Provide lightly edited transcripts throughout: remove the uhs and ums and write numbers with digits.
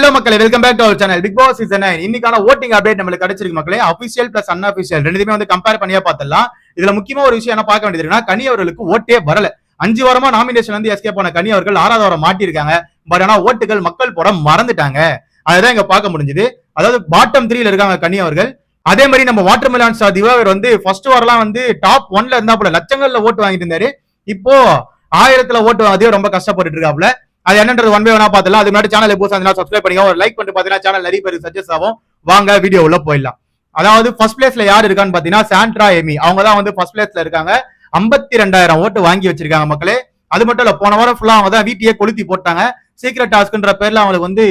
Hello மக்களே, welcome back to our channel Bigg Boss season 9. இன்னைக்கான voting update நம்மளுக்கு கிடைச்சிருக்கு மக்களே. அபிஷியல் பிளஸ் அன்அபிஷியல் ரெண்டுமே வந்து கம்பேர் பண்ணியே பார்த்தலாம். இதுல முக்கியமா ஒரு விஷயம் என்ன பார்க்க வேண்டியது இருக்குன்னா, கனி அவர்களுக்கு ஓட்டே வரல. 5 வாரமா நாமினேஷன் வந்து எஸ்கேப் போன கனி அவர்கள் 6வது வாரம் மாட்டிருக்காங்க. பட் ஆனா ஓட்டுகள் மக்கள் போட மறந்துட்டாங்க. அதுதான் இங்க பார்க்க முடிஞ்சது. அதாவது பாட்டம் 3ல இருக்காங்க கனி அவர்கள். அதே மாதிரி நம்ம வாட்டர் மெலான் ஸ்டார் திவாகர் வந்து ஃபர்ஸ்ட் வாரம்லாம் வந்து டாப் 1ல இருந்தா போல லட்சங்கள்ல ஓட்டு வாங்கிட்டு இருந்தாரு. இப்போ 1000ல ஓட்டு வாங்கதே ரொம்ப கஷ்டப்பட்டு இருக்காப்ல. அது என்னன்றது ஒன் பை ஒன்னா பாத்துலாம். அது முன்னாடி சேனல் புதுசா சப்ஸ்கிரைப் பண்ணிக்கோ, ஒரு லைக் பண்ணிட்டு பாத்தீங்கன்னா சேனல் நிறைய பேருக்கு சஜஸ்ட் ஆகும். வாங்க வீடியோ உள்ள போயிடலாம். அதாவது ஃபர்ஸ்ட் பிளேஸ்ல யார் இருக்கான்னு பாத்தீங்கன்னா சாண்ட்ரா எமி. அவங்க தான் வந்து ஃபர்ஸ்ட் பிளேஸ்ல இருக்காங்க. 52,000 ஓட்டு வாங்கி வச்சிருக்காங்க மக்களே. அது மட்டும் இல்ல, போன வாரம் ஃபுல்லா அவங்க தான் வீட்டையே கொளுத்தி போட்டாங்க. சீக்ரெட் டாஸ்க்ன்ற பேர்ல அவங்களுக்கு வந்து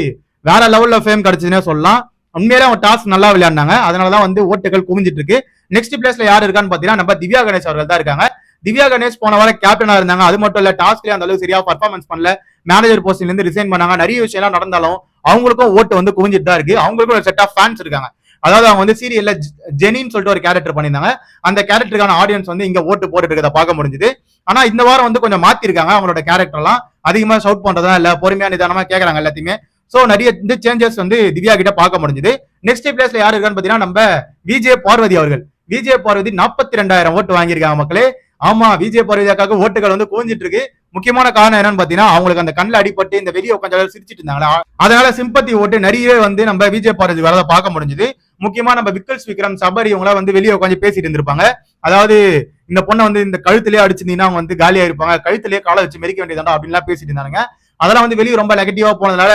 வேற லெவல்ல ஃபேம் கிடைச்சதுன்னே சொல்லலாம். உண்மையிலே அவங்க டாஸ்க் நல்லா விளையாடினாங்க. அதனாலதான் வந்து ஓட்டுகள் குவிஞ்சிட்டு இருக்கு. நெக்ஸ்ட் பிளேஸ்ல யார் இருக்கான்னு பாத்தீங்கன்னா நம்ம திவ்யா கணேஷ் அவர்கள் தான் இருக்காங்க. திவ்யா கணேஷ் போன வாரம் கேப்டனா இருந்தாங்க. அது மட்டும் இல்ல, டாஸ்க்லயே அந்த அளவுக்கு சரியா பர்ஃபார்மன்ஸ் பண்ணல. மேனேஜர் போஸ்ட்ல இருந்து ரிசைன் பண்ணாங்க. நிறைய விஷயம் எல்லாம் நடந்தாலும் அவங்களுக்கும் ஓட்டு வந்து குவிஞ்சிட்டு தான் இருக்கு. அவங்களுக்கும் ஒரு செட் ஆஃப் ஃபேன்ஸ் இருக்காங்க. அதாவது அவங்க வந்து சீரியல்ல ஜெனின்னு சொல்லிட்டு ஒரு கேரக்டர் பண்ணியிருந்தாங்க. அந்த கேரக்டருக்கான ஆடியன்ஸ் வந்து இங்க ஓட்டு போட்டு இருக்கிறத பார்க்க முடிஞ்சது. ஆனா இந்த வாரம் வந்து கொஞ்சம் மாத்திருக்காங்க. அவங்களோட கேரக்டர் எல்லாம் அதிகமா ஷவுட் பண்றதா இல்ல, பொறுமையா நிதானமா கேட்கறாங்க எல்லாத்தையுமே. சோ நிறைய இந்த சேஞ்சஸ் வந்து திவ்யா கிட்ட பார்க்க முடிஞ்சது. நெக்ஸ்ட் பிளேஸ்ல யாரு இருக்கான்னு பாத்தீங்கன்னா நம்ம விஜய் பார்வதி அவர்கள். விஜய் பார்வதி 42,000 ஓட்டு வாங்கியிருக்காங்க மக்களே. ஆமா, விஜய் பார்வதியாக்காக ஓட்டுகள் வந்து குவிஞ்சிட்டு இருக்கு. முக்கியமான காரணம் என்னன்னு பாத்தீங்கன்னா, அவங்களுக்கு அந்த கண்ணில் அடிபட்டு இந்த வெளியே கொஞ்சம் சிரிச்சிட்டு இருந்தாங்களா, அதனால சிம்பத்தி ஓட்டு நிறையவே வந்து நம்ம விஜய் பார்வதி வரத பார்க்க முடிஞ்சது. முக்கியமா நம்ம விக்கல்ஸ் விக்ரம் சபரி இவங்களா வந்து வெளியே உட்காந்து பேசிட்டு இருந்திருப்பாங்க. அதாவது இந்த பொண்ணை வந்து இந்த கழுத்திலேயே அடிச்சிருந்தீங்கன்னா அவங்க வந்து காலியா இருப்பாங்க, கழுத்திலேயே காலை வச்சு மெரிக்க வேண்டியதாண்டா அப்படின்லாம் பேசிட்டு இருந்தாங்க. அதெல்லாம் வந்து வெளியே ரொம்ப நெகட்டிவா போனதுனால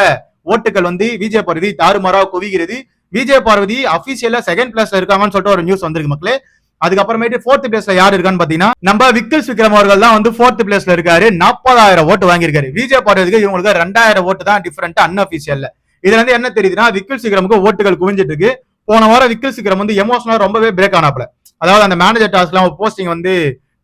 ஓட்டுகள் வந்து விஜய் பார்வதி தாறுமாறா குவிகிறது. விஜய் பார்வதி அபிஷியலா செகண்ட் பிளேஸ்ல இருக்காங்கன்னு சொல்லிட்டு ஒரு நியூஸ் வந்திருக்கு மக்களே. அதுக்கப்புறமேட்டு 4th பிளேஸ்ல யார் இருக்கான்னு பாத்தீங்கன்னா நம்ம விக்கல்ஸ் விக்ரம் அவர்கள் தான் வந்து 4th பிளேஸ்ல இருக்காரு. 40,000 ஓட்டு வாங்கியிருக்காரு. விஜய் பார்வதிக்கு இவங்களுக்கு 2,000 ஓட்டு தான் டிஃபரெண்ட் அன்அபிஷியல்ல. இதுல இருந்து என்ன தெரியுதுன்னா, விக்கல்ஸ் விக்ரமுக்கு ஓட்டுகள் குவிஞ்சிட்டு இருக்கு. போன வாரம் விக்கல்ஸ் விக்ரம் வந்து எமோஷனலா ரொம்பவே பிரேக் ஆனாப்ல. அதாவது அந்த மேனேஜர் டாஸ்க்லாம் போஸ்டிங் வந்து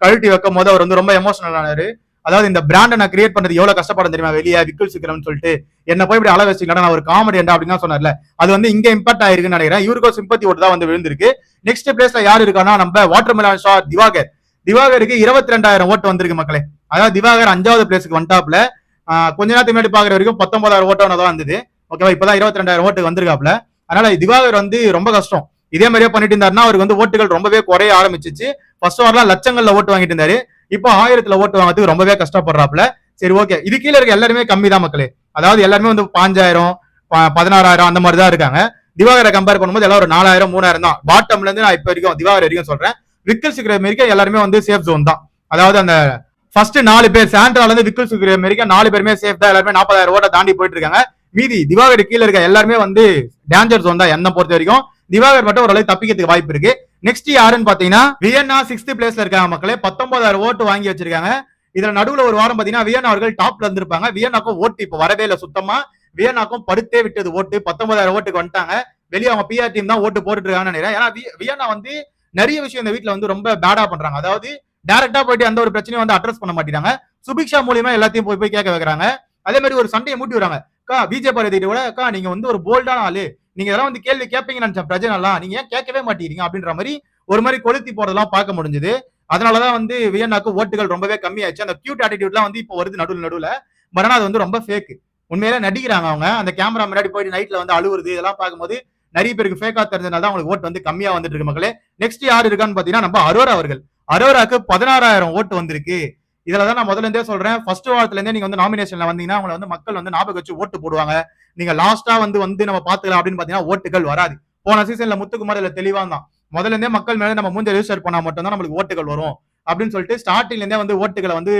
கழட்டி வைக்கும் போது அவர் வந்து ரொம்ப எமோஷனல் ஆனாரு. அதாவது இந்த பிராண்டை நான் கிரியேட் பண்றது எவ்வளவு கஷ்டப்படும் தெரியுமா, வெளியே விக்கல்ஸ் விக்ரம்னு சொல்லிட்டு என்ன போய் இப்படி அளவு வச்சுக்கலாம், நான் ஒரு காமெடி என்ன அப்படின்னு சொன்னார்ல, அது வந்து இங்க இம்பாக்ட் ஆயிருக்குன்னு நினைக்கிறேன். இவருக்கும் சிம்பத்தி ஓட்டு தான் வந்து விழுந்திருக்கு. நெக்ஸ்ட் பிளேஸ்ல யாரு இருக்கான்னா நம்ம வாட்டர் மெலான் ஸ்டார் திவாகர். திவாகருக்கு 22,000 ஓட்டு வந்திருக்கு மக்களே. அதாவது திவாகர் 5வது பிளேஸ்க்கு வந்துட்டாப்ல. கொஞ்ச நேரத்துக்கு முன்னாடி பாக்குற வரைக்கும் 19,000 ஓட்டு தான் வந்தது. ஓகேவா, இப்பதான் 22,000 ஓட்டு வந்திருக்காப்ல. அதனால திவாகர் வந்து ரொம்ப கஷ்டம். இதே மாதிரியே பண்ணிட்டு இருந்தாருன்னா அவருக்கு வந்து ஓட்டுகள் ரொம்பவே குறைய ஆரம்பிச்சிச்சு. ஃபர்ஸ்ட் வாரம்லாம் லட்சங்கள்ல ஓட்டு வாங்கிட்டு இருந்தாரு. இப்போ 1000ல ஓட்டு வாங்கிறதுக்கு ரொம்பவே கஷ்டப்படுறாப்ல. சரி, ஓகே, இது கீழே இருக்க எல்லாருமே கம்மி தான் மக்களே. அதாவது எல்லாருமே வந்து 5,000 16,000 அந்த மாதிரி தான் இருக்காங்க. திவாகரை கம்பேர் பண்ணும்போது எல்லாம் ஒரு 4,000 3,000 தான். பாட்டம்ல இருந்து நான் இப்ப வரைக்கும் திவாகர் வரைக்கும் சொல்றேன். விக்கல்ஸ் விக்ரம் வரைக்கும் எல்லாருமே வந்து சேஃப் ஜோன் தான். அதாவது அந்த ஃபர்ஸ்ட் 4 பேர் சாண்ட்ரால இருந்து விக்கல்ஸ் விக்ரம் வரைக்கும் 4 பேருமே சேஃப் தான். எல்லாருமே 40,000 ஓட்ட தாண்டி போயிட்டு இருக்காங்க. மீதி திவாகர் கீழே இருக்க எல்லாருமே வந்து டேஞ்சர் ஜோன் தான். என்ன பொறுத்த வரைக்கும் திவாகர் மட்டும் ஓரளவு தப்பிக்கிறதுக்கு வாய்ப்பு இருக்கு. நெக்ஸ்ட் யாருன்னு பாத்தீங்கன்னா வியன்னா 6th பிளேஸ்ல இருக்காங்க மக்களே. 19,000 ஓட்டு வாங்கி வச்சிருக்காங்க. இதுல நடுவுல ஒரு வாரம் பாத்தீங்கன்னா வியன்னா அவர்கள் டாப்ல இருந்திருப்பாங்க. வியன்னாக்கும் ஓட்டு இப்ப வரவே இல்லை சுத்தமா. வியன்னாக்கும் படுத்தே விட்டது ஓட்டு. 19,000 ஓட்டுக்கு வந்துட்டாங்க. வெளியே அவங்க பிஆர் டீம் தான் ஓட்டு போட்டுட்டு இருக்காங்கன்னு நினைக்கிறேன். ஏன்னா வியன்னா வந்து நிறைய விஷயம் இந்த வீட்டுல வந்து ரொம்ப பேடா பண்றாங்க. அதாவது டைரக்டா போயிட்டு அந்த ஒரு பிரச்சனையும் வந்து அட்ரஸ் பண்ண மாட்டேங்கிறாங்க. சுபிக்ஷா மூலியமா எல்லாத்தையும் போய் கேட்க வைக்கிறாங்க. அதே மாதிரி ஒரு சண்டையை மூட்டி வராங்க. விஜய் பார்வதி கூட நீங்க வந்து ஒரு போல்டான ஆளு, நீங்க இதெல்லாம் வந்து கேள்வி கேட்பீங்கன்னு நினைச்ச பிரச்சனை எல்லாம் நீங்க ஏன் கேட்கவே மாட்டீங்க அப்படின்ற மாதிரி ஒரு மாதிரி கொளுத்தி போறதெல்லாம் பார்க்க முடிஞ்சது. அதனாலதான் வந்து வியன்னாக்கு ஓட்டுகள் ரொம்பவே கம்மியாச்சு. அந்த கியூட் ஆட்டிடியூட்லாம் வந்து இப்போ வருது நடுவுல. பட் ஆனா அது வந்து ரொம்ப ஃபேக். உண்மையில நடிக்கிறாங்க அவங்க. அந்த கேமரா முன்னாடி போயிட்டு நைட்ல வந்து அழுவுறது இதெல்லாம் பார்க்கும்போது நிறைய பேருக்கு ஃபேக்கா தெரிஞ்சதுனால தான் அவங்களுக்கு ஓட்டு வந்து கம்மியா வந்துட்டு இருக்கு மக்களே. நெக்ஸ்ட் யாரு இருக்கான்னு பாத்தீங்கன்னா நம்ம அரோரா அவர்கள். அரோராக்கு 16,000 ஓட்டு வந்திருக்கு. இதுலதான் நான் முதல்ல இருந்தே சொல்றேன், ஃபர்ஸ்ட் வாரத்துல இருந்தே நீங்க வந்து நாமினேஷன்ல வந்தீங்கன்னா அவங்களை வந்து மக்கள் வந்து ஞாபகம் வச்சு ஓட்டு போடுவாங்க. நீங்க லாஸ்டா வந்து நம்ம பாத்துக்கலாம் அப்படின்னு பாத்தீங்கன்னா ஓட்டுகள் வராது. போன சீசன்ல முத்துக்குமார் இதுல தெளிவா தான் முதல்ல இருந்தே மக்கள் மேல நம்ம மூஞ்ச ரெஜிஸ்டர் பண்ணா மட்டும் தான் நம்மளுக்கு ஓட்டுகள் வரும் அப்படின்னு சொல்லிட்டு ஸ்டார்டிங்ல இருந்தே வந்து ஓட்டுகளை வந்து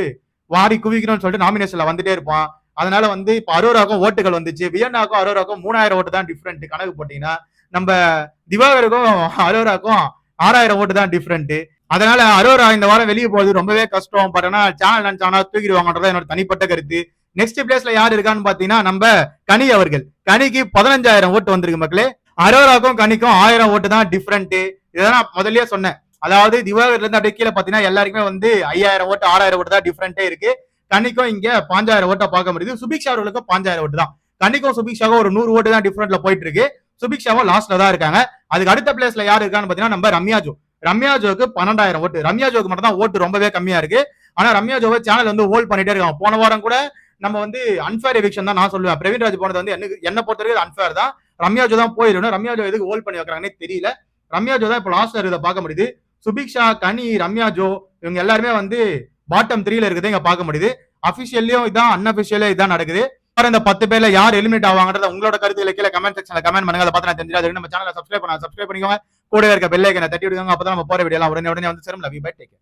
வாரி குவிக்கணும்னு சொல்லிட்டு நாமினேஷன்ல வந்துட்டே இருப்பான். அதனால வந்து இப்ப அரோராக்கும் ஓட்டுகள் வந்துச்சு. வியன்னாக்கும் அரோராக்கும் 3,000 ஓட்டு தான் டிஃபரெண்ட். கணக்கு போட்டீங்கன்னா நம்ம திவாகருக்கும் அரோராக்கும் 6,000 ஓட்டு தான் டிஃபரெண்ட். அதனால அரோரா இந்த வாரம் வெளியே போறது ரொம்பவே கஷ்டம். பட் ஆனா சேனல் நினைச்சானா தூக்கிடுவாங்கன்றத என்னோட தனிப்பட்ட கருத்து. நெக்ஸ்ட் பிளேஸ்ல யாரு இருக்கான்னு பாத்தீங்கன்னா நம்ம கனி அவர்கள். கனிக்கு 15,000 ஓட்டு வந்திருக்கு மக்களே. அரோராக்கும் கனிக்கும் 1000 ஓட்டு தான் டிஃபரெண்ட். இதெல்லாம் முதல்லயே சொன்னேன். அதாவது திவாகர்ல இருந்து அப்படியே கீழே பாத்தீங்கன்னா எல்லாருக்குமே வந்து 5,000 ஓட்டு 6,000 ஓட்டு தான் டிஃபரெண்டே இருக்கு. கனிக்கும் இங்க 5,000 ஓட்டா பார்க்க முடியுது. சுபிக்ஷா அவர்களுக்கும் 5,000 ஓட்டு தான். கனிக்கும் சுபிக்ஷாவும் ஒரு 100 ஓட்டு தான் டிஃபரெண்ட்ல போயிட்டு இருக்கு. சுபிக்ஷாவும் லாஸ்ட்ல தான் இருக்காங்க. அதுக்கு அடுத்த பிளேஸ்ல யாரு இருக்கான்னு பாத்தீங்கன்னா நம்ம ரம்யா ஜோக்கு 12,000 ஓட்டு. ரம்யா ஜோக்கு மட்டும் தான் ஓட்டு ரொம்பவே கம்மியா இருக்கு. ஆனா ரம்யா ஜோவை சேனல் வந்து ஹோல்ட் பண்ணிட்டே இருக்காங்க. போன வாரம் கூட நம்ம வந்து அன்ஃபேர் எவிக்ஷன் தான் நான் சொல்லுவேன். பிரவீன் ராஜ் போனது வந்து என்ன பொறுத்தவரைக்கும் அன்ஃபேர் தான். ரம்யா ஜோ தான் போயிடணும். ரம்யா ஜோ எதுக்கு ஹோல்ட் பண்ணி வைக்கிறாங்கன்னே தெரியல. ரம்யா ஜோ தான் இப்போ லாஸ்ட்ல இதை பார்க்க முடியுது. சுபிக்ஷா, கனி, ரம்யா ஜோ இவங்க எல்லாருமே வந்து பாட்டம் 3ல இருக்குது இங்க பார்க்க முடியுது. அபிஷியல்லயும் இதான், அன்அபிஷியலும் இதான் நடக்குது. இந்த 10 பேர்ல யார் எலிமினேட் ஆவாங்கறத உங்களோட கருத்துக்களை கீழே கமெண்ட் செக்ஷன்ல கமெண்ட் பண்ணுங்க. அதை பார்த்து நான் தெரிஞ்சுக்கிறேன். நம்ம சேனலை சப்ஸ்கிரைப் பண்ணிக்கோங்க. கூட இருக்க பெல் ஐக்கனை தட்டி விடுங்க. அப்பதான் நம்ம போற வீடியோ எல்லாம் உடனே வந்து சேரும். Love you, bye, take care.